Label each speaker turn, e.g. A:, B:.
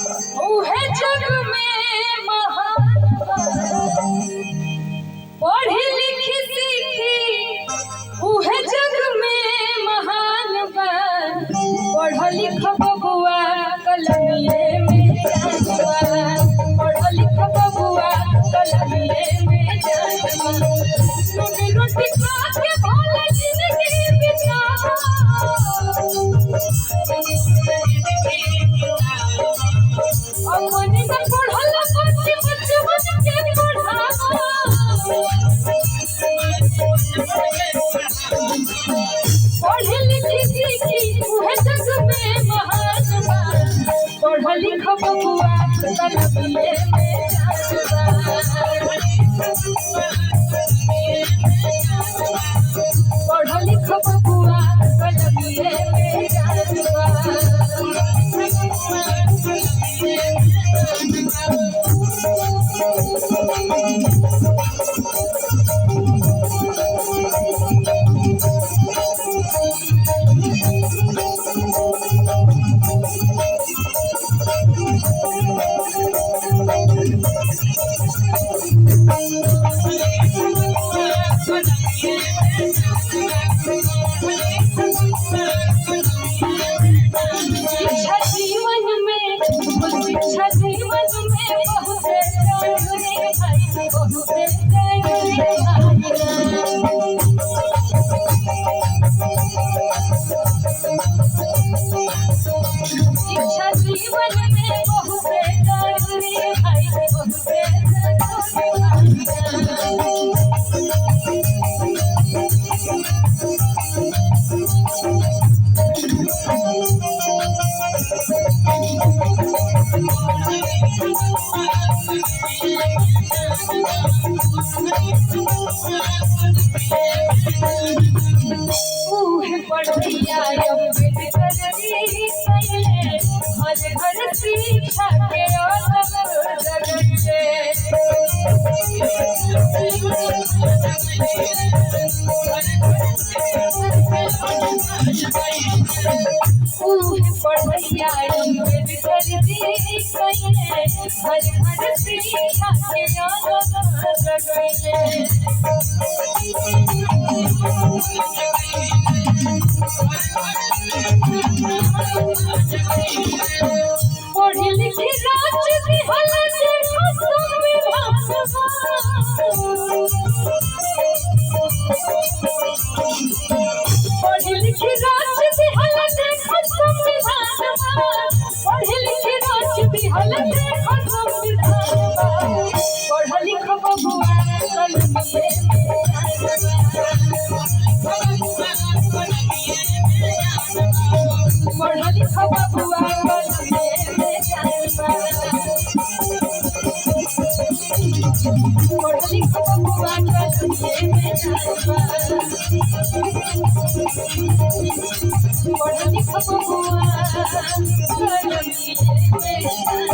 A: उहे जग में महान पढ़ी लिखी सीखी उहे जग में महान पढ़ लिख बबुआ कलमिए में जानवा पढ़ लिख बबुआ कलमिए में जानवा रोटी रोटी खा के भोला जिंदगी बिताओ अपने में पढ़ल बच्चे बच्चे बन के पढ़ाओ पढ़ी लिखी सीखी उहे जग में महान पढ़ लिख बबुआ कलमिए में जानवा पढ़ लिख बबुआ कलमिए में जानवा शिक्षा जीवन में बहुत जरूरी है बहुत जरूरी शिक्षा जीवन में बहुत जरूरी है बहुत पढ़िया हर घर शिक्षा के पढ़िया हर घर शिक्षा के पढ़ी लिखी राज्य भी हल देखो संविधान पढ़ी लिखी राज्य भी हल देखो संविधान पढ़ी लिखी राज्य भी हल देखो संविधान पढ़ लिख बबुआ कलमिए पढ़ लिख बबुआ कलमिए में जानवा पढ़ लिख बबुआ कलमिए में जानवा पढ़ लिख बबुआ कलमिए में जानवा।